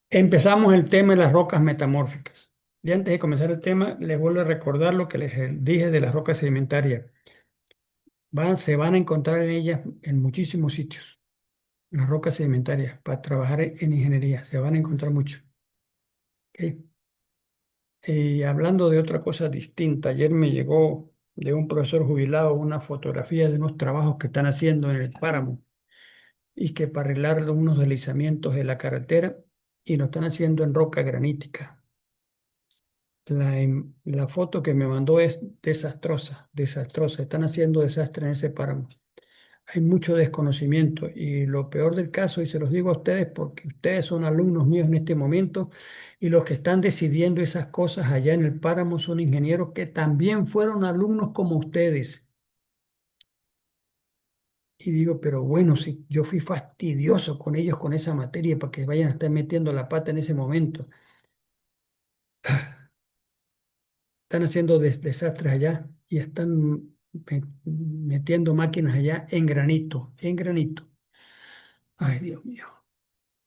Empezamos el tema de las rocas metamórficas. Y antes de comenzar el tema, les vuelvo a recordar lo que les dije de las rocas sedimentarias. Se van a encontrar en ellas en muchísimos sitios, las rocas sedimentarias, para trabajar en ingeniería. Se van a encontrar mucho. ¿Ok? Y hablando de otra cosa distinta, ayer me llegó de un profesor jubilado una fotografía de unos trabajos que están haciendo en el páramo y que para arreglar unos deslizamientos de la carretera y lo están haciendo en roca granítica. La foto que me mandó es desastrosa, desastrosa. Están haciendo desastre en ese páramo. Hay mucho desconocimiento y lo peor del caso, y se los digo a ustedes porque ustedes son alumnos míos en este momento, y los que están decidiendo esas cosas allá en el páramo son ingenieros que también fueron alumnos como ustedes. Y digo, pero bueno, si yo fui fastidioso con ellos con esa materia para que vayan a estar metiendo la pata en ese momento. Están haciendo desastres allá y están metiendo máquinas allá en granito, en granito. Ay, Dios mío.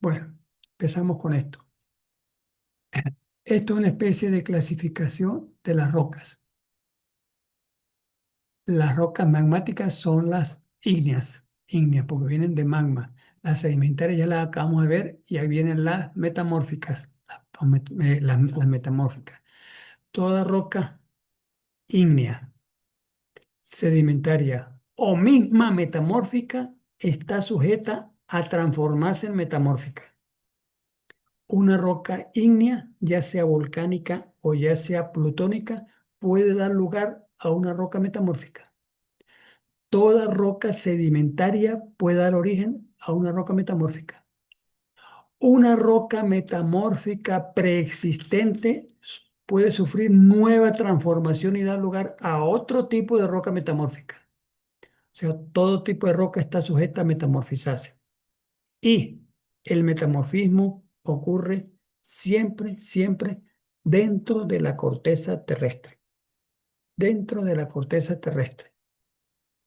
Bueno, empezamos con esto. Esto es una especie de clasificación de las rocas. Las rocas magmáticas son las ígneas, porque vienen de magma. Las sedimentarias ya las acabamos de ver y ahí vienen las metamórficas, las metamórficas. Toda roca ígnea, sedimentaria o misma metamórfica está sujeta a transformarse en metamórfica. Una roca ígnea, ya sea volcánica o ya sea plutónica, puede dar lugar a una roca metamórfica. Toda roca sedimentaria puede dar origen a una roca metamórfica. Una roca metamórfica preexistente puede sufrir nueva transformación y dar lugar a otro tipo de roca metamórfica. O sea, todo tipo de roca está sujeta a metamorfizarse. Y el metamorfismo ocurre siempre, siempre dentro de la corteza terrestre. Dentro de la corteza terrestre.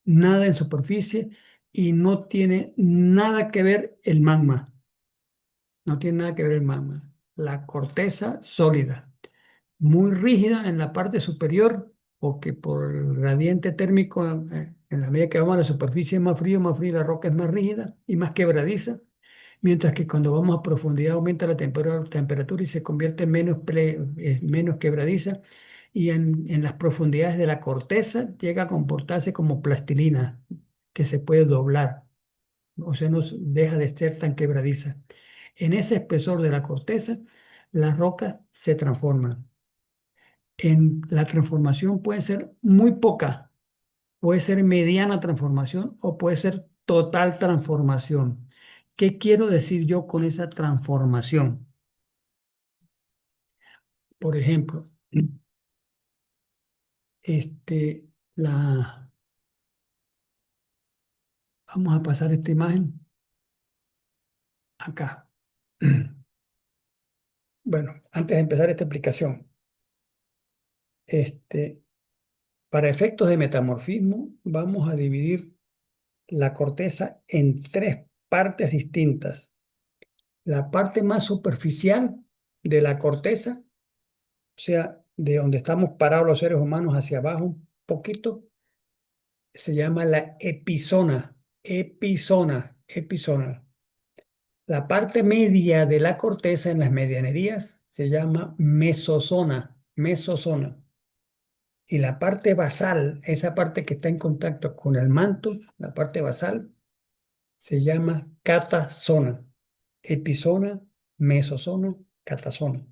Nada en superficie y no tiene nada que ver el magma. No tiene nada que ver el magma. La corteza sólida, muy rígida en la parte superior, porque por el gradiente térmico, en la medida que vamos a la superficie es más frío, la roca es más rígida y más quebradiza, mientras que cuando vamos a profundidad aumenta la temperatura y se convierte en menos quebradiza, y en las profundidades de la corteza llega a comportarse como plastilina, que se puede doblar, o sea, no deja de ser tan quebradiza. En ese espesor de la corteza, las rocas se transforman. La transformación puede ser muy poca, puede ser mediana transformación o puede ser total transformación. ¿Qué quiero decir yo con esa transformación? Por ejemplo, este, la, vamos a pasar esta imagen acá. Bueno, antes de empezar esta explicación, este, para efectos de metamorfismo, vamos a dividir la corteza en tres partes distintas. La parte más superficial de la corteza, o sea, de donde estamos parados los seres humanos hacia abajo un poquito, se llama la epizona, epizona. La parte media de la corteza en las medianerías se llama mesozona. Y la parte basal, esa parte que está en contacto con el manto, la parte basal, se llama catazona. Epizona, mesozona, catazona.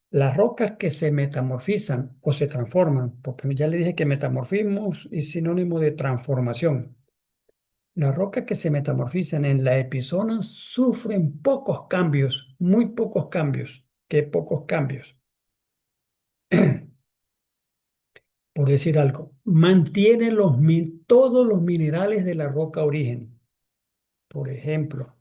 Las rocas que se metamorfizan o se transforman, porque ya le dije que metamorfismo es sinónimo de transformación. Las rocas que se metamorfizan en la epizona sufren pocos cambios, muy pocos cambios. ¿Qué pocos cambios? Por decir algo, mantiene todos los minerales de la roca origen. Por ejemplo,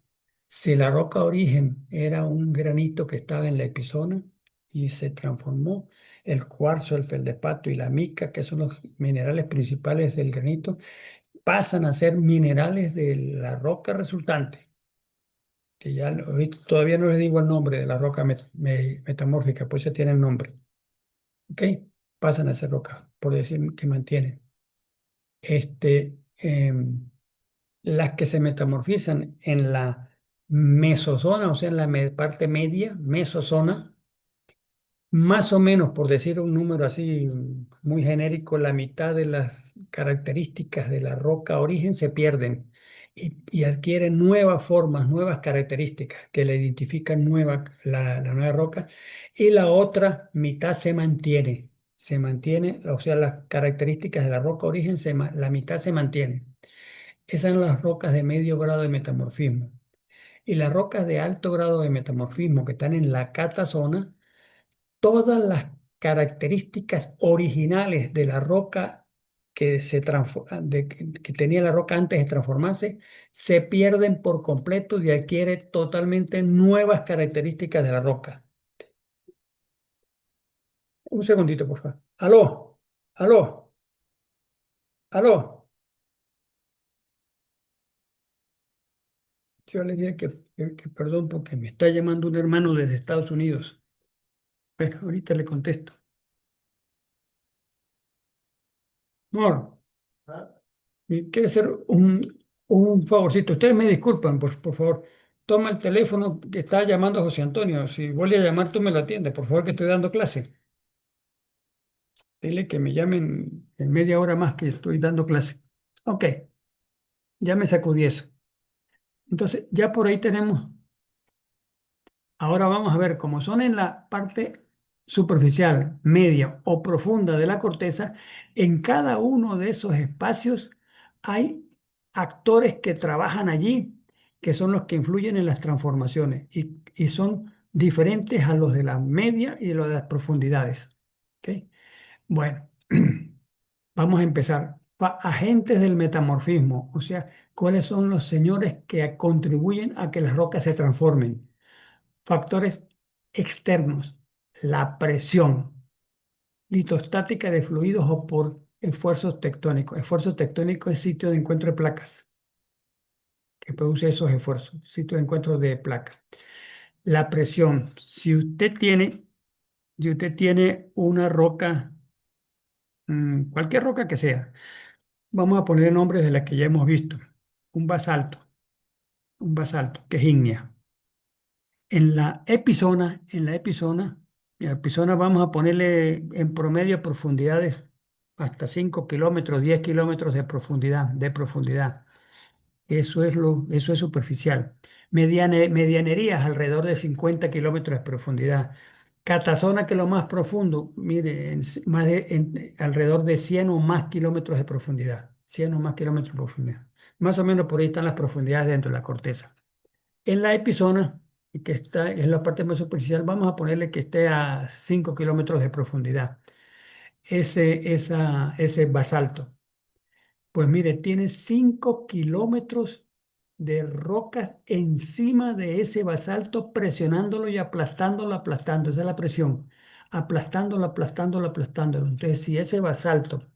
si la roca origen era un granito que estaba en la epizona y se transformó, el cuarzo, el feldespato y la mica, que son los minerales principales del granito, pasan a ser minerales de la roca resultante. que ahorita todavía no le digo el nombre de la roca metamórfica, pues ya tiene el nombre. ¿Ok? Pasan a ser rocas, por decir que mantienen. Este, las que se metamorfizan en la mesozona, o sea, en la parte media, mesozona, más o menos, por decir un número así muy genérico, la mitad de las características de la roca origen se pierden y adquieren nuevas formas, nuevas características que le identifican la nueva roca, y la otra mitad se mantiene, o sea, las características de la roca origen, la mitad se mantiene. Esas son las rocas de medio grado de metamorfismo. Y las rocas de alto grado de metamorfismo que están en la catasona, todas las características originales de la roca que tenía la roca antes de transformarse se pierden por completo y adquiere totalmente nuevas características de la roca. Un segundito, por favor. Aló, aló, aló. Yo le dije que perdón porque me está llamando un hermano desde Estados Unidos. Pues ahorita le contesto. Amor, y quiere hacer un favorcito. Ustedes me disculpan, por favor. Toma el teléfono que está llamando José Antonio. Si vuelve a llamar, tú me lo atiendes, por favor, que estoy dando clase. Dile que me llamen en media hora más que estoy dando clase. Ok, ya me sacudí eso. Entonces, ya por ahí tenemos. Ahora vamos a ver cómo son en la parte superficial, media o profunda de la corteza. En cada uno de esos espacios hay actores que trabajan allí, que son los que influyen en las transformaciones y son diferentes a los de la media y los de las profundidades. ¿Ok? Bueno, vamos a empezar. Agentes del metamorfismo, o sea, cuáles son los señores que contribuyen a que las rocas se transformen. Factores externos, la presión litostática de fluidos o por esfuerzos tectónicos. Esfuerzo tectónico es sitio de encuentro de placas, que produce esos esfuerzos, sitio de encuentro de placas. La presión, si usted tiene una roca, cualquier roca que sea, vamos a poner nombres de las que ya hemos visto. Un basalto, un basalto, que es ígnea. En la epizona vamos a ponerle en promedio profundidades hasta 5 kilómetros, 10 kilómetros de profundidad. Eso es superficial. Medianerías alrededor de 50 kilómetros de profundidad. Catazona, que es lo más profundo, mire, alrededor de 100 o más kilómetros de profundidad. 100 o más kilómetros de profundidad. Más o menos por ahí están las profundidades dentro de la corteza. En la epizona, que está en la parte más superficial, vamos a ponerle que esté a 5 kilómetros de profundidad. Ese basalto. Pues mire, tiene 5 kilómetros de rocas encima de ese basalto, presionándolo y aplastándolo, aplastando. Esa es la presión. Aplastándolo, aplastándolo, aplastándolo. Entonces, si ese basalto,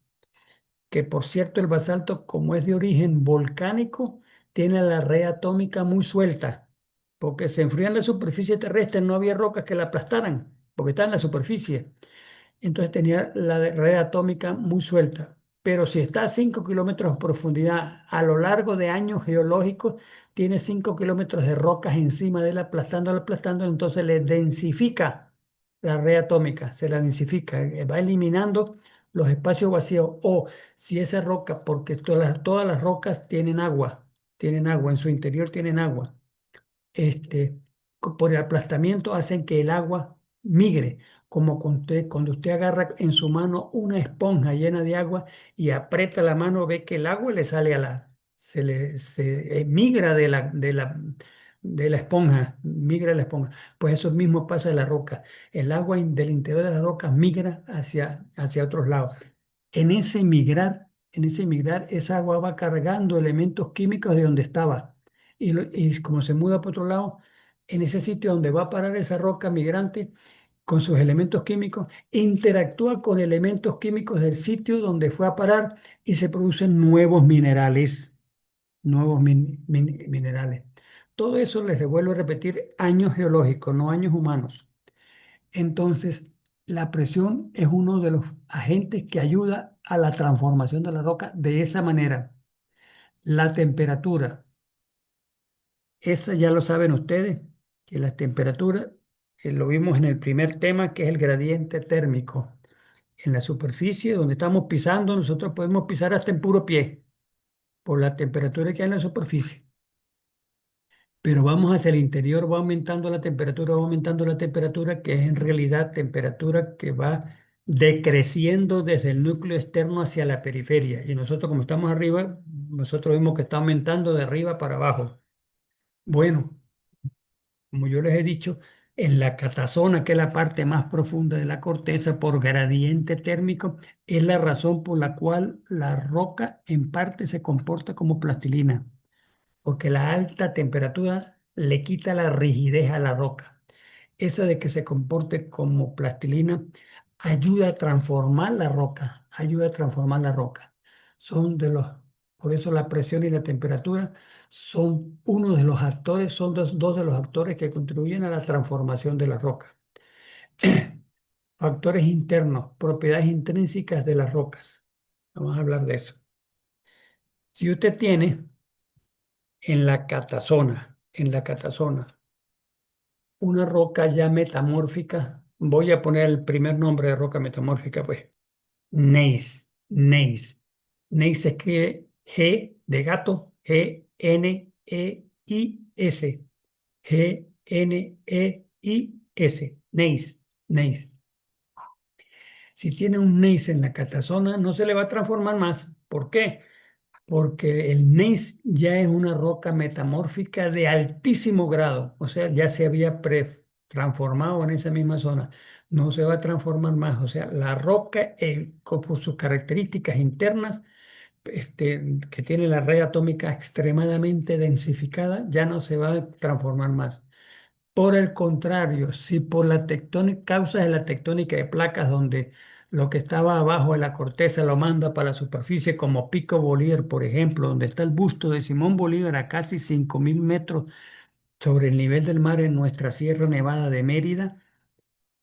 que por cierto el basalto, como es de origen volcánico, tiene la red atómica muy suelta, porque se enfría en la superficie terrestre, no había rocas que la aplastaran, porque está en la superficie. Entonces tenía la red atómica muy suelta. Pero si está a 5 kilómetros de profundidad, a lo largo de años geológicos, tiene 5 kilómetros de rocas encima de él, aplastándolo, aplastándolo, entonces le densifica la red atómica, se la densifica, va eliminando los espacios vacíos. O si esa roca, porque todas las rocas tienen agua, en su interior tienen agua, este, por el aplastamiento hacen que el agua migre, como cuando usted agarra en su mano una esponja llena de agua y aprieta la mano, ve que el agua le sale se migra de la esponja, migra la esponja. Pues eso mismo pasa en la roca. El agua del interior de la roca migra hacia otros lados. En ese migrar, esa agua va cargando elementos químicos de donde estaba. Y como se muda para otro lado, en ese sitio donde va a parar esa roca migrante, con sus elementos químicos, interactúa con elementos químicos del sitio donde fue a parar y se producen nuevos minerales. Nuevos minerales. todo eso les vuelvo a repetir, años geológicos, no años humanos. Entonces, la presión es uno de los agentes que ayuda a la transformación de la roca de esa manera. La temperatura, esa ya lo saben ustedes, que la temperatura, lo vimos en el primer tema, que es el gradiente térmico. En la superficie donde estamos pisando, nosotros podemos pisar hasta en puro pie, por la temperatura que hay en la superficie. Pero vamos hacia el interior, va aumentando la temperatura, que es en realidad temperatura que va decreciendo desde el núcleo externo hacia la periferia. Y nosotros, como estamos arriba, nosotros vemos que está aumentando de arriba para abajo. Bueno, como yo les he dicho, en la catazona, que es la parte más profunda de la corteza, por gradiente térmico, es la razón por la cual la roca en parte se comporta como plastilina, porque la alta temperatura le quita la rigidez a la roca. Esa de que se comporte como plastilina ayuda a transformar la roca, ayuda a transformar la roca. Son de los, por eso la presión y la temperatura son uno de los actores, son dos de los actores que contribuyen a la transformación de la roca. Factores internos, propiedades intrínsecas de las rocas. Vamos a hablar de eso. Si usted tiene en la catazona, una roca ya metamórfica, voy a poner el primer nombre de roca metamórfica, pues, gneiss, gneiss. Gneiss se escribe G de gato, G-N-E-I-S, G-N-E-I-S, gneiss, gneiss. Si tiene un gneiss en la catazona, no se le va a transformar más. ¿Por qué? Porque el gneiss ya es una roca metamórfica de altísimo grado, o sea, ya se había transformado en esa misma zona, no se va a transformar más, o sea, la roca por sus características internas, que tiene la red atómica extremadamente densificada, ya no se va a transformar más. Por el contrario, si por la tectónica, causas de la tectónica de placas donde lo que estaba abajo de la corteza lo manda para la superficie, como Pico Bolívar, por ejemplo, donde está el busto de Simón Bolívar a casi 5.000 metros sobre el nivel del mar en nuestra Sierra Nevada de Mérida,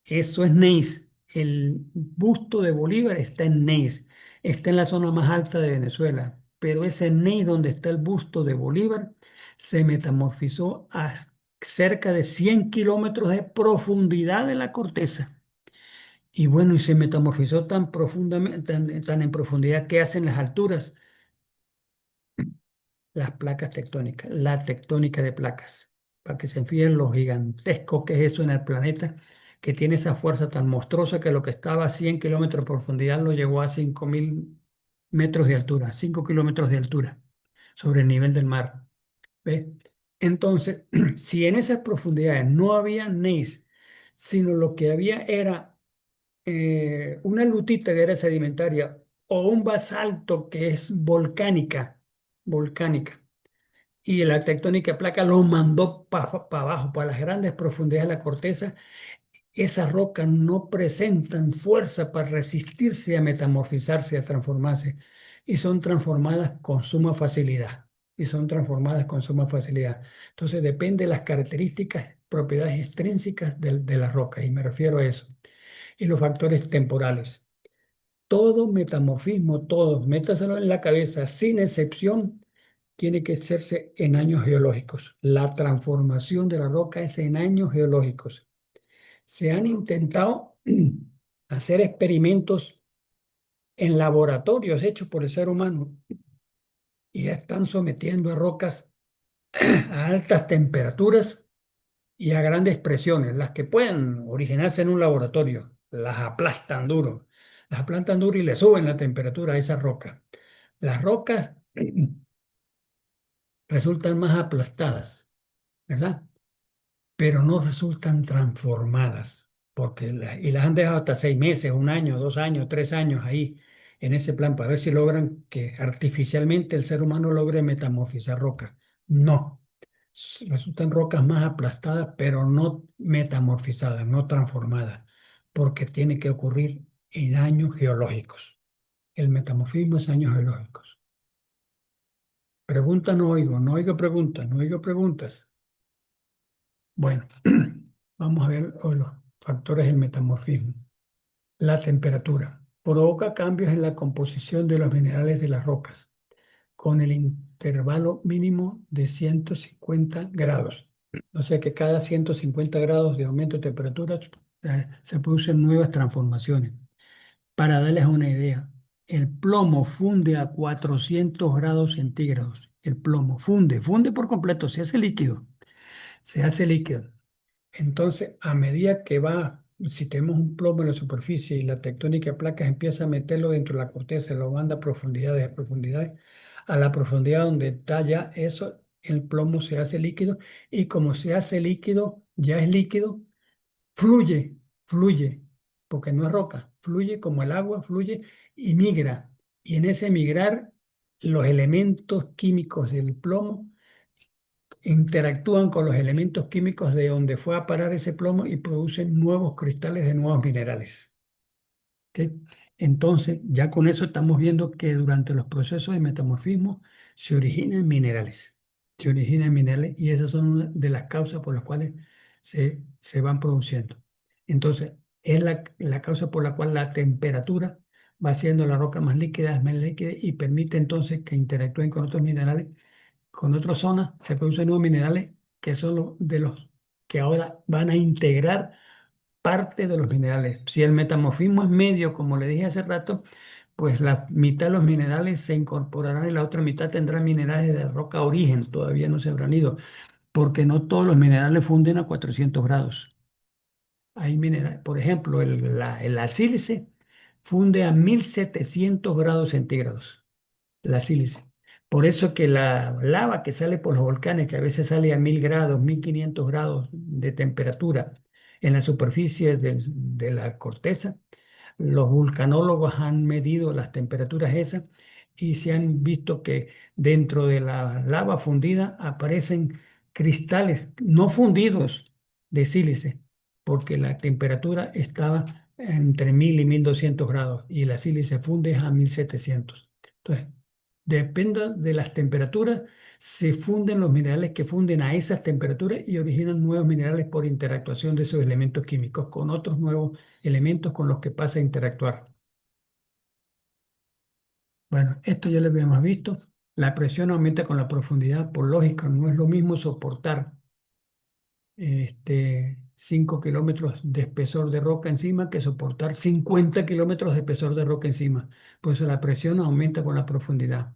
eso es gneiss. El busto de Bolívar está en gneiss, está en la zona más alta de Venezuela, pero ese gneiss donde está el busto de Bolívar se metamorfizó a cerca de 100 kilómetros de profundidad de la corteza. Y bueno, y se metamorfizó tan profundamente, tan en profundidad que hacen las alturas, las placas tectónicas, la tectónica de placas, para que se enfíen lo gigantesco que es eso en el planeta, que tiene esa fuerza tan monstruosa que lo que estaba a 100 kilómetros de profundidad lo llegó a 5.000 metros de altura, 5 kilómetros de altura sobre el nivel del mar. ¿Ve? Entonces, si en esas profundidades no había gneiss, sino lo que había era una lutita que era sedimentaria o un basalto que es volcánica, y la tectónica de placa lo mandó para abajo, para las grandes profundidades de la corteza, esas rocas no presentan fuerza para resistirse a metamorfizarse, a transformarse, y son transformadas con suma facilidad. Y son transformadas con suma facilidad. Entonces depende de las características, propiedades extrínsecas de la roca, y me refiero a eso. Y los factores temporales. Todo metamorfismo, todo, métaselo en la cabeza, sin excepción, tiene que hacerse en años geológicos. La transformación de la roca es en años geológicos. Se han intentado hacer experimentos en laboratorios hechos por el ser humano y ya están sometiendo a rocas a altas temperaturas y a grandes presiones. Las que pueden originarse en un laboratorio, las aplastan duro y le suben la temperatura a esa roca. Las rocas resultan más aplastadas, ¿verdad? Pero no resultan transformadas, porque y las han dejado hasta 6 meses, un año, 2 años, 3 años ahí en ese plan para ver si logran que artificialmente el ser humano logre metamorfizar rocas. No, resultan rocas más aplastadas, pero no metamorfizadas, no transformadas, porque tiene que ocurrir en años geológicos. El metamorfismo es años geológicos. Pregunta no oigo, no oigo preguntas, no oigo preguntas. Bueno, vamos a ver los factores del metamorfismo. La temperatura provoca cambios en la composición de los minerales de las rocas, con el intervalo mínimo de 150 grados. O sea que cada 150 grados de aumento de temperatura se producen nuevas transformaciones. Para darles una idea, el plomo funde a 400 grados centígrados. El plomo funde por completo, se hace líquido, se hace líquido. Entonces, a medida que va, si tenemos un plomo en la superficie y la tectónica de placas empieza a meterlo dentro de la corteza, lo manda a profundidades, a la profundidad donde está ya eso, el plomo se hace líquido y como se hace líquido, ya es líquido, fluye, fluye, porque no es roca, fluye como el agua, fluye y migra. Y en ese migrar, los elementos químicos del plomo interactúan con los elementos químicos de donde fue a parar ese plomo y producen nuevos cristales de nuevos minerales. ¿Ok? Entonces, ya con eso estamos viendo que durante los procesos de metamorfismo se originan minerales. Se originan minerales y esas son una de las causas por las cuales se van produciendo. Entonces, es la causa por la cual la temperatura va haciendo la roca más líquida y permite entonces que interactúen con otros minerales con otras zonas se producen nuevos minerales que son los de los que ahora van a integrar parte de los minerales. Si el metamorfismo es medio, como le dije hace rato, pues la mitad de los minerales se incorporarán y la otra mitad tendrá minerales de roca origen, todavía no se habrán ido, porque no todos los minerales funden a 400 grados. Hay minerales, por ejemplo, la sílice funde a 1700 grados centígrados la sílice. Por eso que la lava que sale por los volcanes, que a veces sale a 1000 grados, 1500 grados de temperatura en la superficie de la corteza, los vulcanólogos han medido las temperaturas esas y se han visto que dentro de la lava fundida aparecen cristales no fundidos de sílice, porque la temperatura estaba entre 1000 y 1200 grados y la sílice funde a 1700. Entonces, depende de las temperaturas, se funden los minerales que funden a esas temperaturas y originan nuevos minerales por interactuación de esos elementos químicos con otros nuevos elementos con los que pasa a interactuar. Bueno, esto ya lo habíamos visto. La presión aumenta con la profundidad, por lógica, no es lo mismo soportar 5 kilómetros de espesor de roca encima que soportar 50 kilómetros de espesor de roca encima. Por eso la presión aumenta con la profundidad.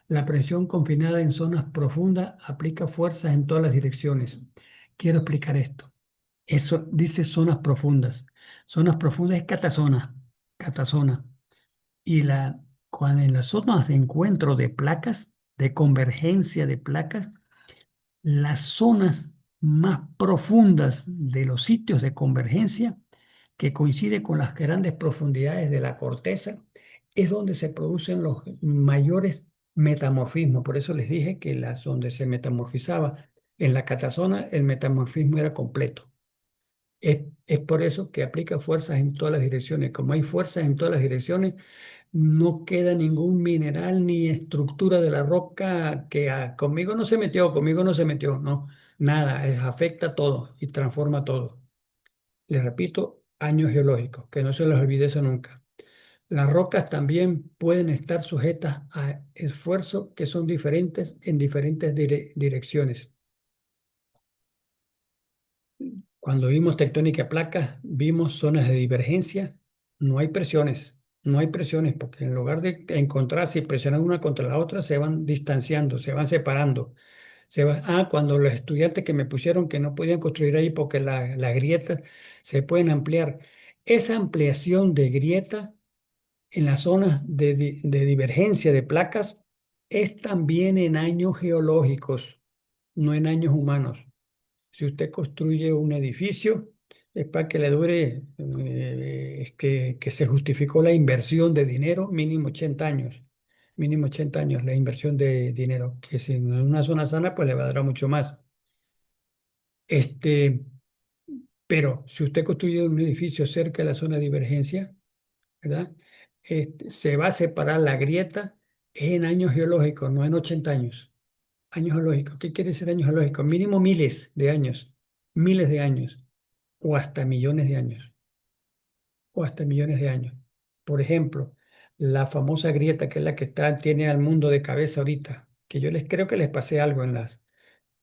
La presión confinada en zonas profundas aplica fuerzas en todas las direcciones. Quiero explicar esto. Eso dice zonas profundas. Zonas profundas es catazona, catazona. Y cuando en las zonas de encuentro de placas, de convergencia de placas, las zonas más profundas de los sitios de convergencia, que coincide con las grandes profundidades de la corteza, es donde se producen los mayores metamorfismos. Por eso les dije que las donde se metamorfizaba en la catazona, el metamorfismo era completo. Es por eso que aplica fuerzas en todas las direcciones. Como hay fuerzas en todas las direcciones, no queda ningún mineral ni estructura de la roca que conmigo no se metió, conmigo no se metió, no, nada, afecta todo y transforma todo. Les repito, años geológicos, que no se les olvide eso nunca. Las rocas también pueden estar sujetas a esfuerzos que son diferentes en diferentes direcciones. Cuando vimos tectónica de placas, vimos zonas de divergencia, no hay presiones, no hay presiones, porque en lugar de encontrarse y presionar una contra la otra, se van distanciando, se van separando. Cuando los estudiantes que me pusieron que no podían construir ahí porque las grietas se pueden ampliar. Esa ampliación de grieta en las zonas de divergencia de placas es también en años geológicos, no en años humanos. Si usted construye un edificio, es para que le dure, es que se justificó la inversión de dinero, mínimo 80 años. Mínimo 80 años la inversión de dinero, que si en una zona sana, pues le va a dar mucho más. Este, pero si usted construye un edificio cerca de la zona de divergencia, ¿verdad? Se va a separar la grieta en años geológicos, no en 80 años. Años geológicos. ¿Qué quiere decir años geológicos? Mínimo miles de años. miles de años o hasta millones de años, o hasta millones de años. Por ejemplo, la famosa grieta que es la que tiene al mundo de cabeza ahorita, que yo les creo que les pasé algo en las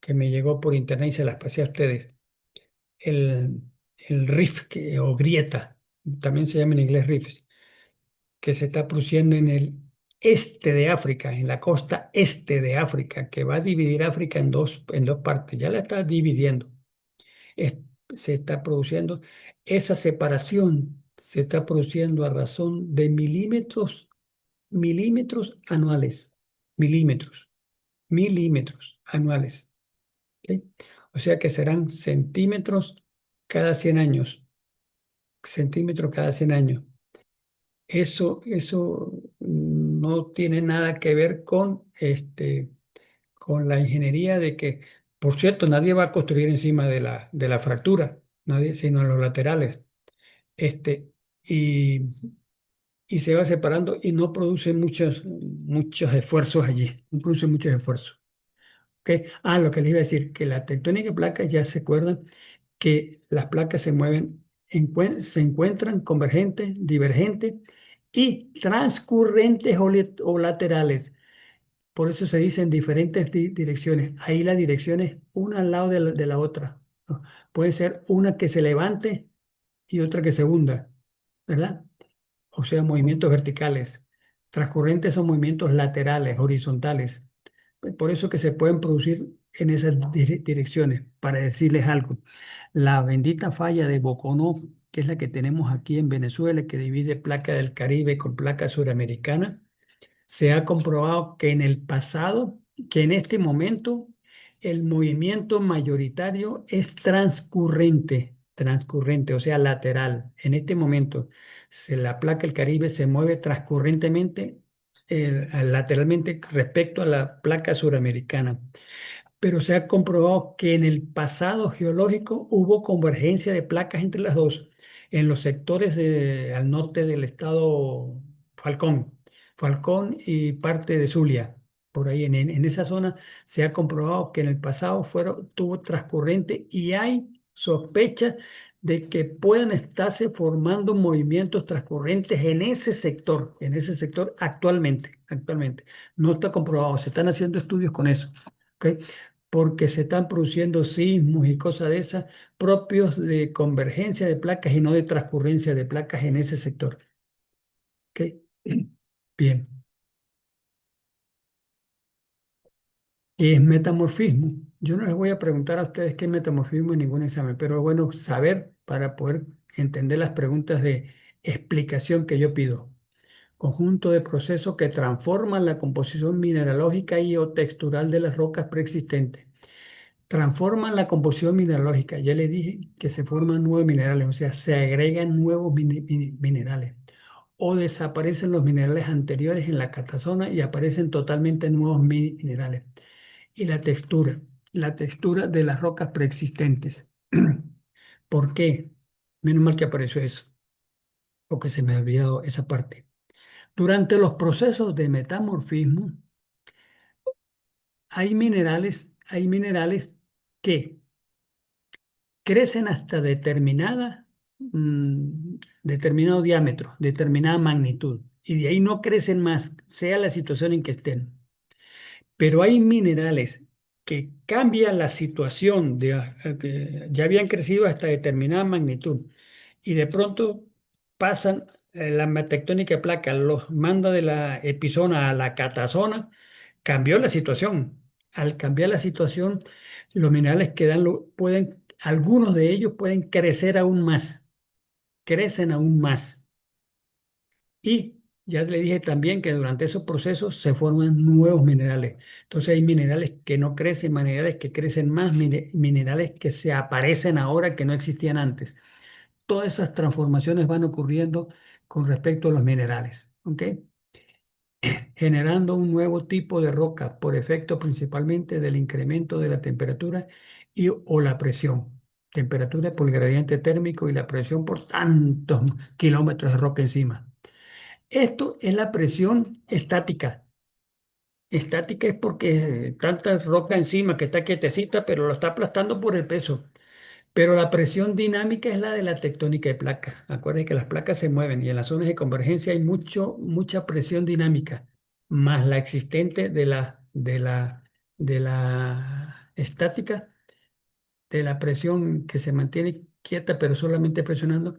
que me llegó por internet y se las pasé a ustedes. El, el rift o grieta, también se llama en inglés rift, que se está produciendo en el este de África, en la costa este de África, que va a dividir África en dos partes. Ya la está dividiendo. Es- Se está produciendo, esa separación se está produciendo a razón de milímetros anuales, milímetros, milímetros anuales. ¿Ok? O sea que serán centímetros cada 100 años, centímetros cada 100 años. Eso no tiene nada que ver con, con la ingeniería de que, por cierto, nadie va a construir encima de la fractura, nadie, sino en los laterales. Este, y, y se va separando y no produce muchos esfuerzos allí, no produce muchos esfuerzos. ¿Ok? Ah, lo que les iba a decir, que la tectónica de placas ya se acuerdan que las placas se mueven, se encuentran convergentes, divergentes y transcurrentes o laterales. Por eso se dice en diferentes direcciones. Ahí la dirección es una al lado de la otra, ¿no? Puede ser una que se levante y otra que se hunda, ¿verdad? O sea, movimientos verticales. Transcurrentes son movimientos laterales, horizontales. Por eso que se pueden producir en esas direcciones. Para decirles algo, la bendita falla de Boconó, que es la que tenemos aquí en Venezuela, que divide placa del Caribe con placa suramericana, se ha comprobado que en el pasado, que en este momento, el movimiento mayoritario es transcurrente, o sea, lateral. En este momento, la placa del Caribe se mueve transcurrentemente, lateralmente respecto a la placa suramericana, pero se ha comprobado que en el pasado geológico hubo convergencia de placas entre las dos en los sectores al norte del estado Falcón, Falcón y parte de Zulia. Por ahí en esa zona se ha comprobado que en el pasado tuvo transcurrente y hay sospecha de que puedan estarse formando movimientos transcurrentes en ese sector actualmente. No está comprobado, se están haciendo estudios con eso. ¿Ok? Porque se están produciendo sismos y cosas de esas propios de convergencia de placas y no de transcurrencia de placas en ese sector. ¿Ok? Bien. ¿Qué es metamorfismo? Yo no les voy a preguntar a ustedes qué es metamorfismo en ningún examen, pero es bueno saber para poder entender las preguntas de explicación que yo pido. Conjunto de procesos que transforman la composición mineralógica y o textural de las rocas preexistentes. Transforman la composición mineralógica. Ya le dije que se forman nuevos minerales, o sea, se agregan nuevos minerales. O desaparecen los minerales anteriores en la catazona y aparecen totalmente nuevos minerales. Y la textura de las rocas preexistentes. ¿Por qué? Menos mal que apareció eso, porque se me ha olvidado esa parte. Durante los procesos de metamorfismo, hay minerales que crecen hasta determinado diámetro, determinada magnitud, y de ahí no crecen más, sea la situación en que estén. Pero hay minerales que cambian la situación, que ya habían crecido hasta determinada magnitud, y de pronto pasan la tectónica de placa, los manda de la epizona a la catazona, cambió la situación. Al cambiar la situación, los minerales algunos de ellos pueden crecer aún más, crecen aún más. Y ya le dije también que durante esos procesos se forman nuevos minerales. Entonces hay minerales que no crecen, minerales que crecen más, minerales que se aparecen ahora que no existían antes. Todas esas transformaciones van ocurriendo con respecto a los minerales, ¿ok? Generando un nuevo tipo de roca por efecto principalmente del incremento de la temperatura o la presión. Temperatura por el gradiente térmico y la presión por tantos kilómetros de roca encima. Esto es la presión estática. Estática es porque tanta roca encima que está quietecita, pero lo está aplastando por el peso. Pero la presión dinámica es la de la tectónica de placas. Acuérdense que las placas se mueven y en las zonas de convergencia hay mucha presión dinámica, más la existente de la estática, de la presión que se mantiene quieta pero solamente presionando.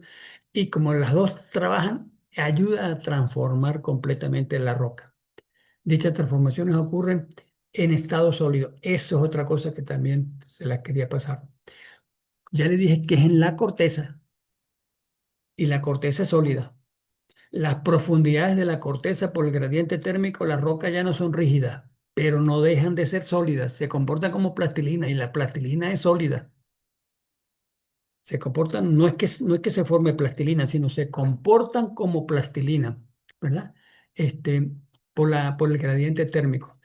Y como las dos trabajan, ayuda a transformar completamente la roca. Dichas transformaciones ocurren en estado sólido. Eso es otra cosa que también se la quería pasar. Ya le dije que es en la corteza y la corteza es sólida. Las profundidades de la corteza por el gradiente térmico, las rocas ya no son rígidas, pero no dejan de ser sólidas. Se comportan como plastilina y la plastilina es sólida. Se comportan, no es que se forme plastilina, sino se comportan como plastilina, ¿verdad? Este, por el gradiente térmico.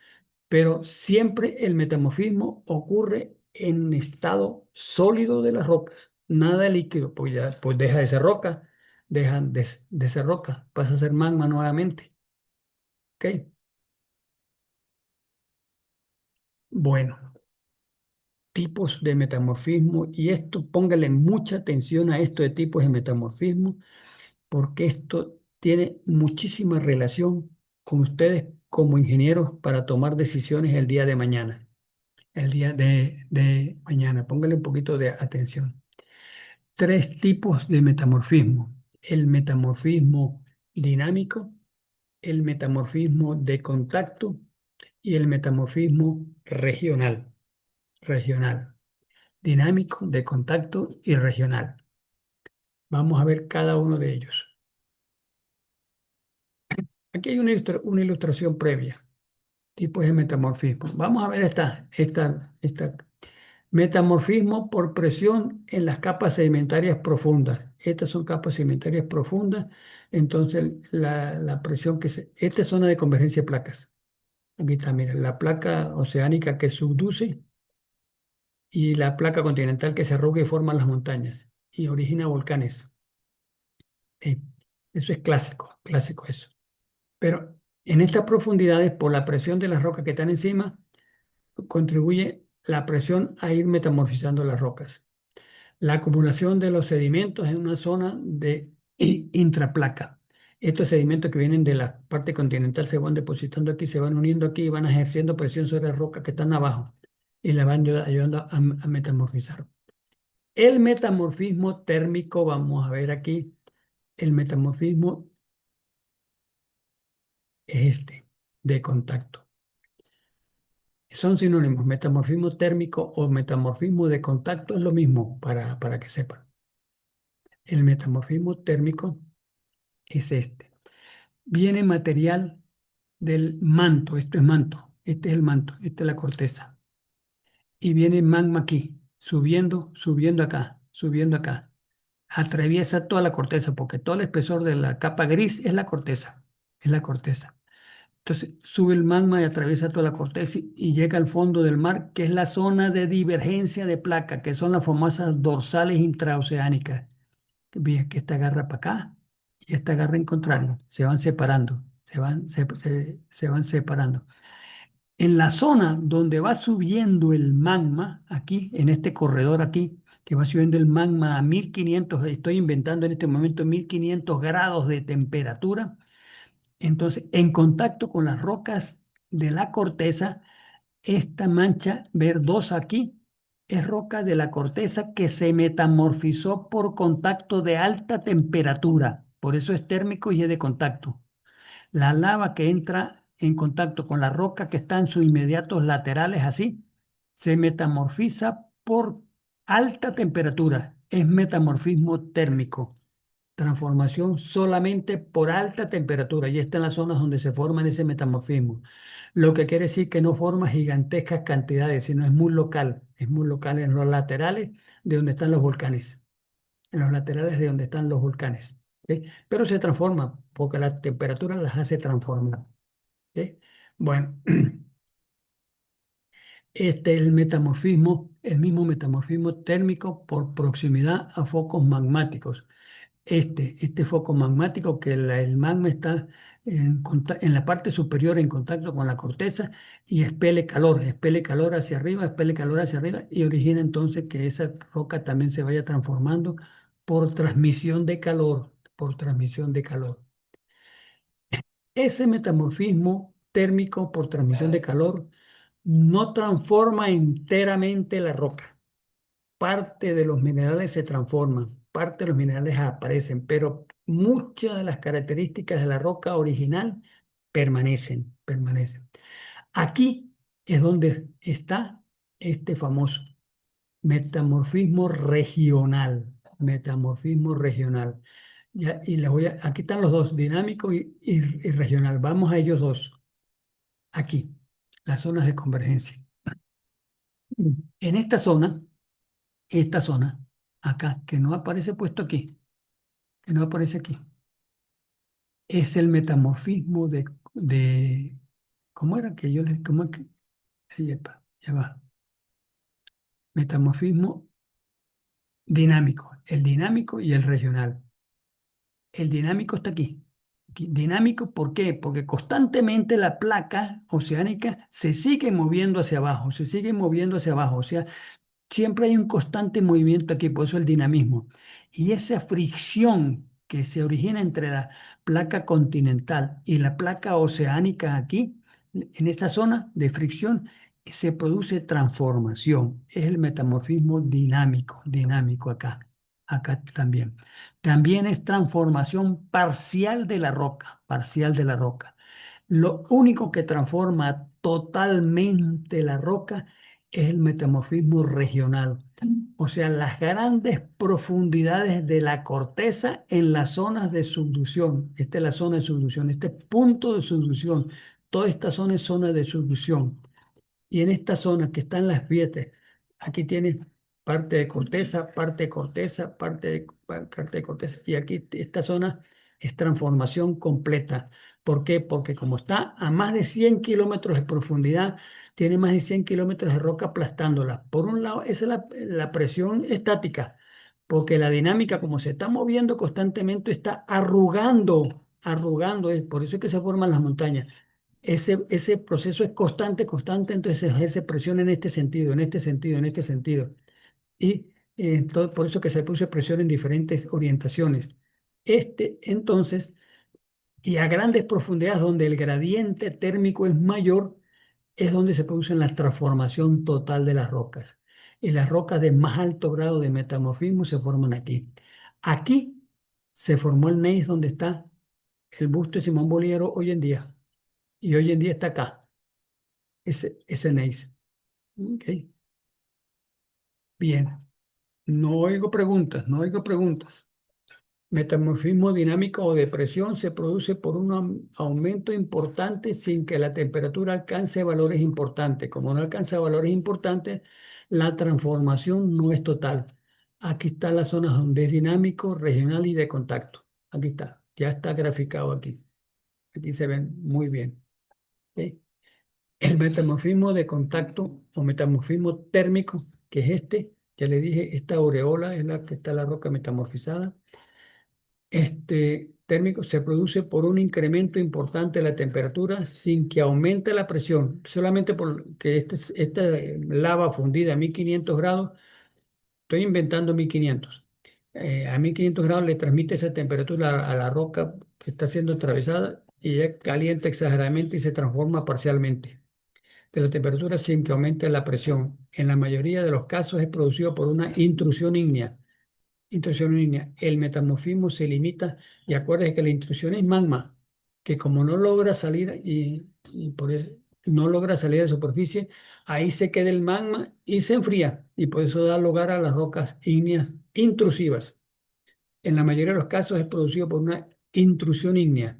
Pero siempre el metamorfismo ocurre en estado sólido de las rocas, nada de líquido, pues ya pues deja de ser roca, dejan de ser roca, pasa a ser magma nuevamente. ¿Ok? Bueno, tipos de metamorfismo, y esto, póngale mucha atención a esto de tipos de metamorfismo, porque esto tiene muchísima relación con ustedes como ingenieros para tomar decisiones el día de mañana. El día de mañana, póngale un poquito de atención. Tres tipos de metamorfismo: el metamorfismo dinámico, el metamorfismo de contacto y el metamorfismo regional. Regional, dinámico, de contacto y regional. Vamos a ver cada uno de ellos. Aquí hay una ilustración previa, tipos de metamorfismo. Vamos a ver esta metamorfismo por presión en las capas sedimentarias profundas. Estas son capas sedimentarias profundas, entonces la presión esta es zona de convergencia de placas. Aquí está, mira, la placa oceánica que subduce y la placa continental que se arruga y forma las montañas y origina volcanes. Eh, Eso es clásico, clásico eso. Pero en estas profundidades, por la presión de las rocas que están encima, contribuye la presión a ir metamorfizando las rocas. La acumulación de los sedimentos en una zona de intraplaca. Estos sedimentos que vienen de la parte continental se van depositando aquí, se van uniendo aquí y van ejerciendo presión sobre las rocas que están abajo y la van ayudando a metamorfizar. El metamorfismo térmico, vamos a ver aquí, el metamorfismo es de contacto. Son sinónimos, metamorfismo térmico o metamorfismo de contacto es lo mismo para que sepan. El metamorfismo térmico es este. Viene material del manto, esto es manto, este es el manto, esta es la corteza. Y viene magma aquí, subiendo acá, subiendo acá. Atraviesa toda la corteza, porque todo el espesor de la capa gris es la corteza, es la corteza. Entonces sube el magma y atraviesa toda la corteza y llega al fondo del mar, que es la zona de divergencia de placa, que son las famosas dorsales intraoceánicas. Que esta agarra para acá y esta agarra en contrario, se van separando, se van separando. En la zona donde va subiendo el magma, aquí, en este corredor aquí, que va subiendo el magma a 1500, estoy inventando en este momento 1500 grados de temperatura, entonces en contacto con las rocas de la corteza, esta mancha verdosa aquí es roca de la corteza que se metamorfizó por contacto de alta temperatura. Por eso es térmico y es de contacto. La lava que entra en contacto con la roca que está en sus inmediatos laterales así, se metamorfiza por alta temperatura. Es metamorfismo térmico. Transformación solamente por alta temperatura y está en las zonas donde se forman ese metamorfismo. Lo que quiere decir que no forma gigantescas cantidades, sino es muy local en los laterales de donde están los volcanes, en los laterales de donde están los volcanes. ¿Ok? Pero se transforma porque la temperatura las hace transformar. ¿Ok? Bueno, este es el mismo metamorfismo térmico por proximidad a focos magmáticos. este foco magmático, que el magma está en la parte superior en contacto con la corteza y expele calor hacia arriba, expele calor hacia arriba y origina entonces que esa roca también se vaya transformando por transmisión de calor, por transmisión de calor. Ese metamorfismo térmico por transmisión de calor no transforma enteramente la roca. Parte de los minerales se transforman, parte de los minerales aparecen, pero muchas de las características de la roca original permanecen. Aquí es donde está este famoso metamorfismo regional, metamorfismo regional. Ya, y aquí están los dos, dinámico y regional. Vamos a ellos dos. Aquí, las zonas de convergencia. En esta zona, acá, que no aparece puesto aquí, que no aparece aquí, es el metamorfismo ¿cómo era que yo les, cómo es que, epa, ya va, metamorfismo dinámico, el dinámico y el regional. El dinámico está aquí. Dinámico, ¿por qué? Porque constantemente la placa oceánica se sigue moviendo hacia abajo, se sigue moviendo hacia abajo. O sea, siempre hay un constante movimiento aquí, por eso el dinamismo. Y esa fricción que se origina entre la placa continental y la placa oceánica aquí, en esta zona de fricción, se produce transformación. Es el metamorfismo dinámico acá también. También es transformación parcial de la roca, parcial de la roca. Lo único que transforma totalmente la roca es el metamorfismo regional, o sea, las grandes profundidades de la corteza en las zonas de subducción. Esta es la zona de subducción, este punto de subducción. Toda esta zona es zona de subducción. Y en esta zona que están las grietas, aquí tienes parte de corteza, parte de corteza, parte de corteza. Y aquí esta zona es transformación completa. ¿Por qué? Porque como está a más de 100 kilómetros de profundidad, tiene más de 100 kilómetros de roca aplastándola. Por un lado, esa es la presión estática, porque la dinámica, como se está moviendo constantemente, está arrugando. Por eso es que se forman las montañas. Ese proceso es constante, entonces se ejerce presión en este sentido, en este sentido, en este sentido. Y por eso que se puso presión en diferentes orientaciones. Entonces, y a grandes profundidades donde el gradiente térmico es mayor, es donde se produce la transformación total de las rocas. Y las rocas de más alto grado de metamorfismo se forman aquí. Aquí se formó el gneiss donde está el busto de Simón Bolívar hoy en día. Y hoy en día está acá, ese gneiss. Ok, bien. No oigo preguntas. Metamorfismo dinámico o depresión se produce por un aumento importante sin que la temperatura alcance valores importantes. Como no alcanza valores importantes, la transformación no es total. Aquí están las zonas donde es dinámico, regional y de contacto. Aquí está, ya está graficado aquí. Aquí se ven muy bien. ¿Ok? El metamorfismo de contacto o metamorfismo térmico, que es ya le dije, esta aureola es la que está la roca metamorfizada. Este térmico se produce por un incremento importante de la temperatura sin que aumente la presión, solamente porque esta lava fundida a 1500 grados, estoy inventando 1500. A 1500 grados le transmite esa temperatura a la roca que está siendo atravesada y ella calienta exageradamente y se transforma parcialmente de la temperatura sin que aumente la presión. En la mayoría de los casos es producido por una intrusión ígnea. Intrusión ígnea. El metamorfismo se limita, y acuérdense que la intrusión es magma, que como no logra salir y por eso no logra salir a la superficie, ahí se queda el magma y se enfría, y por eso da lugar a las rocas ígneas intrusivas. En la mayoría de los casos es producido por una intrusión ígnea.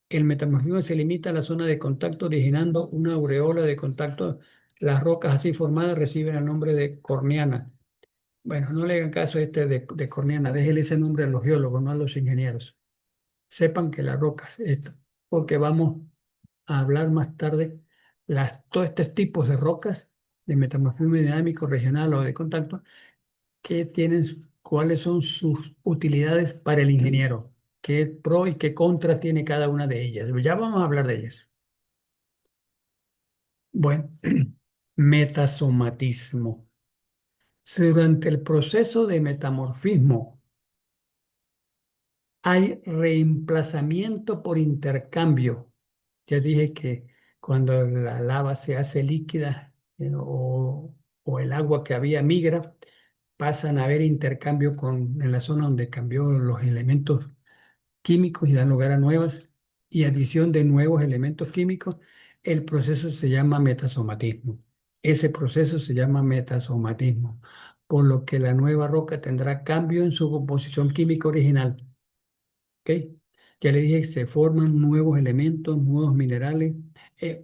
El metamorfismo se limita a la zona de contacto, originando una aureola de contacto. Las rocas así formadas reciben el nombre de corneana. Bueno, no le hagan caso a de corneana, déjenle ese nombre a los geólogos, no a los ingenieros. Sepan que las rocas, esto, porque vamos a hablar más tarde, todos estos tipos de rocas, de metamorfismo dinámico, regional o de contacto, que tienen ¿Cuáles son sus utilidades para el ingeniero? ¿Qué pro y qué contra tiene cada una de ellas? Ya vamos a hablar de ellas. Bueno, metasomatismo. Si durante el proceso de metamorfismo hay reemplazamiento por intercambio. Ya dije que cuando la lava se hace líquida o el agua que había migra, pasan a haber intercambio en la zona donde cambió los elementos químicos y dan lugar a nuevas y adición de nuevos elementos químicos, el proceso se llama metasomatismo. Ese proceso se llama metasomatismo, por lo que la nueva roca tendrá cambio en su composición química original. ¿Ok? Ya le dije que se forman nuevos elementos, nuevos minerales,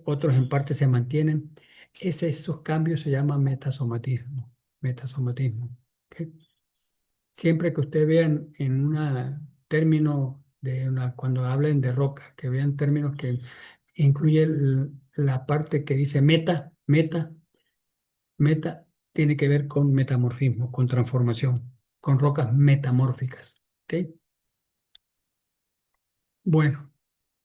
otros en parte se mantienen. Esos cambios se llaman metasomatismo. Metasomatismo. ¿Ok? Siempre que usted vean en un término cuando hablen de roca, que vean términos que incluye la parte que dice meta, tiene que ver con metamorfismo, con transformación, con rocas metamórficas. ¿Ok? Bueno.